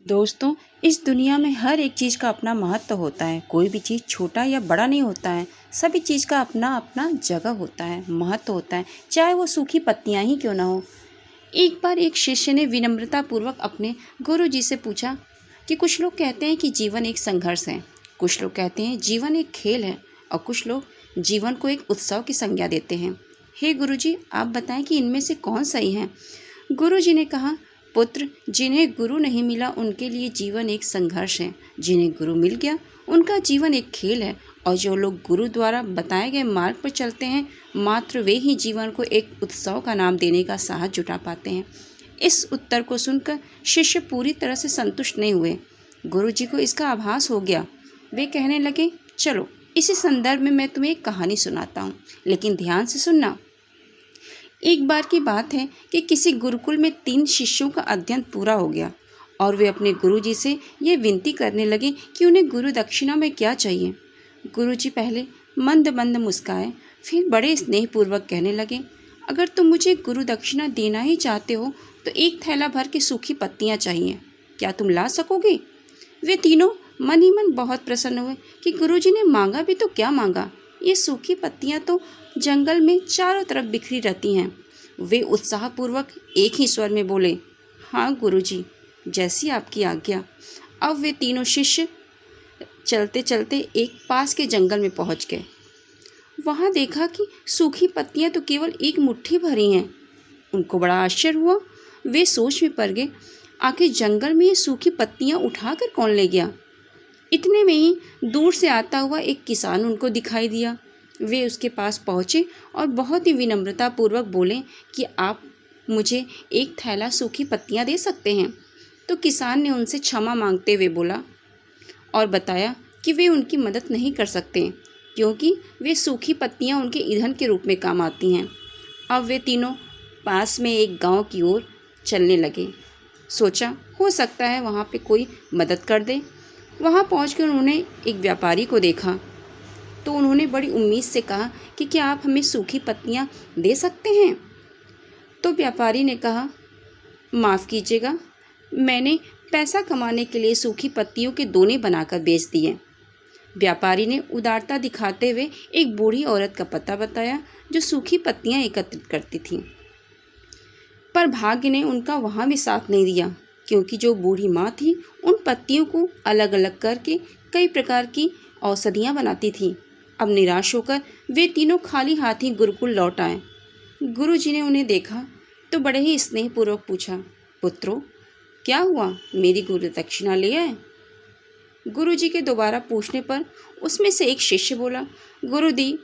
दोस्तों, इस दुनिया में हर एक चीज़ का अपना महत्व होता है। कोई भी चीज़ छोटा या बड़ा नहीं होता है। सभी चीज़ का अपना अपना जगह होता है, महत्व होता है, चाहे वो सूखी पत्तियां ही क्यों ना हो। एक बार एक शिष्य ने विनम्रतापूर्वक अपने गुरु जी से पूछा कि कुछ लोग कहते हैं कि जीवन एक संघर्ष है, कुछ लोग कहते हैं जीवन एक खेल है और कुछ लोग जीवन को एक उत्सव की संज्ञा देते हैं। हे गुरु जी, आप बताएं कि इनमें से कौन सही है। गुरु जी ने कहा, पुत्र, जिन्हें गुरु नहीं मिला उनके लिए जीवन एक संघर्ष है, जिन्हें गुरु मिल गया उनका जीवन एक खेल है, और जो लोग गुरु द्वारा बताए गए मार्ग पर चलते हैं मात्र वे ही जीवन को एक उत्सव का नाम देने का साहस जुटा पाते हैं। इस उत्तर को सुनकर शिष्य पूरी तरह से संतुष्ट नहीं हुए। गुरु जी को इसका आभास हो गया। वे कहने लगे, चलो इसी संदर्भ में मैं तुम्हें एक कहानी सुनाता हूँ, लेकिन ध्यान से सुनना। एक बार की बात है कि किसी गुरुकुल में 3 शिष्यों का अध्ययन पूरा हो गया और वे अपने गुरुजी से ये विनती करने लगे कि उन्हें गुरु दक्षिणा में क्या चाहिए। गुरुजी पहले मंद मंद मुस्काए, फिर बड़े स्नेहपूर्वक कहने लगे, अगर तुम मुझे गुरु दक्षिणा देना ही चाहते हो तो एक थैला भर के सूखी पत्तियाँ चाहिए, क्या तुम ला सकोगे? वे तीनों मन ही मन बहुत प्रसन्न हुए कि गुरुजी ने मांगा भी तो क्या मांगा, ये सूखी पत्तियाँ तो जंगल में चारों तरफ बिखरी रहती हैं। वे उत्साहपूर्वक एक ही स्वर में बोले, हाँ गुरुजी, जैसी आपकी आज्ञा। अब वे तीनों शिष्य चलते चलते एक पास के जंगल में पहुंच गए। वहां देखा कि सूखी पत्तियां तो केवल एक मुट्ठी भरी हैं। उनको बड़ा आश्चर्य हुआ। वे सोच में पड़ गए, आखिर जंगल में ये सूखी पत्तियां उठाकर कौन ले गया। इतने में ही दूर से आता हुआ एक किसान उनको दिखाई दिया। वे उसके पास पहुँचे और बहुत ही विनम्रतापूर्वक बोले कि आप मुझे एक थैला सूखी पत्तियां दे सकते हैं। तो किसान ने उनसे क्षमा मांगते हुए बोला और बताया कि वे उनकी मदद नहीं कर सकते क्योंकि वे सूखी पत्तियां उनके ईंधन के रूप में काम आती हैं। अब वे तीनों पास में एक गांव की ओर चलने लगे। सोचा हो सकता है वहाँ पे कोई मदद कर दे। वहाँ पहुँचकर उन्होंने एक व्यापारी को देखा तो उन्होंने बड़ी उम्मीद से कहा कि क्या आप हमें सूखी पत्तियां दे सकते हैं। तो व्यापारी ने कहा, माफ़ कीजिएगा, मैंने पैसा कमाने के लिए सूखी पत्तियों के दोने बनाकर बेच दिए। व्यापारी ने उदारता दिखाते हुए एक बूढ़ी औरत का पता बताया जो सूखी पत्तियां एकत्रित करती थी। पर भाग्य ने उनका वहाँ भी साथ नहीं दिया क्योंकि जो बूढ़ी माँ थी उन पत्तियों को अलग अलग करके कई प्रकार की औषधियाँ बनाती थी। अब निराश होकर वे तीनों खाली हाथ ही गुरुकुल लौट आए। गुरुजी ने उन्हें देखा तो बड़े ही स्नेहपूर्वक पूछा, पुत्रों, क्या हुआ, मेरी गुरु दक्षिणा ले आए? गुरुजी के दोबारा पूछने पर उसमें से एक शिष्य बोला, गुरुजी,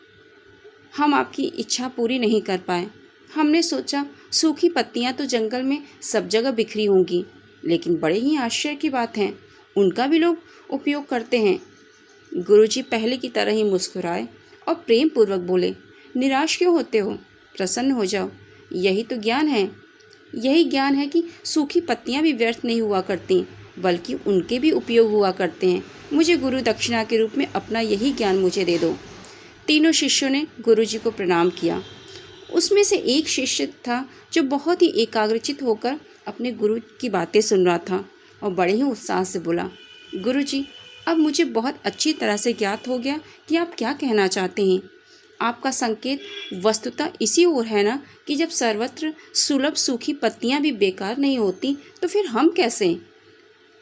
हम आपकी इच्छा पूरी नहीं कर पाए। हमने सोचा सूखी पत्तियां तो जंगल में सब जगह बिखरी होंगी, लेकिन बड़े ही आश्चर्य की बात है, उनका भी लोग उपयोग करते हैं। गुरुजी पहले की तरह ही मुस्कुराए और प्रेम पूर्वक बोले, निराश क्यों होते हो, प्रसन्न हो जाओ। यही तो ज्ञान है। यही ज्ञान है कि सूखी पत्तियां भी व्यर्थ नहीं हुआ करती, बल्कि उनके भी उपयोग हुआ करते हैं। मुझे गुरु दक्षिणा के रूप में अपना यही ज्ञान मुझे दे दो। तीनों शिष्यों ने गुरुजी को प्रणाम किया। उसमें से एक शिष्य था जो बहुत ही एकाग्रचित होकर अपने गुरु की बातें सुन रहा था और बड़े ही उत्साह से बोला, गुरुजी, अब मुझे बहुत अच्छी तरह से ज्ञात हो गया कि आप क्या कहना चाहते हैं। आपका संकेत वस्तुतः इसी ओर है ना कि जब सर्वत्र सुलभ सूखी पत्तियां भी बेकार नहीं होती तो फिर हम कैसे।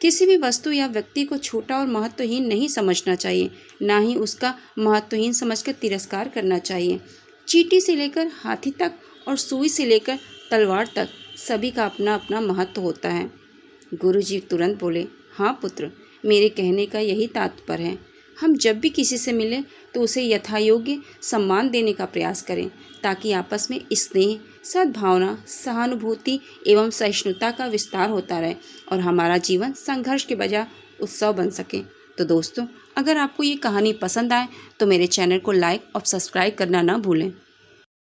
किसी भी वस्तु या व्यक्ति को छोटा और महत्वहीन नहीं समझना चाहिए, ना ही उसका महत्वहीन समझकर तिरस्कार करना चाहिए। चींटी से लेकर हाथी तक और सुई से लेकर तलवार तक सभी का अपना अपना महत्व होता है। गुरुजी तुरंत बोले, हाँ पुत्र, मेरे कहने का यही तात्पर्य है। हम जब भी किसी से मिलें तो उसे यथायोग्य सम्मान देने का प्रयास करें ताकि आपस में स्नेह, सद्भावना, सहानुभूति एवं सहिष्णुता का विस्तार होता रहे और हमारा जीवन संघर्ष के बजाय उत्सव बन सके। तो दोस्तों, अगर आपको ये कहानी पसंद आए तो मेरे चैनल को लाइक और सब्सक्राइब करना ना भूलें।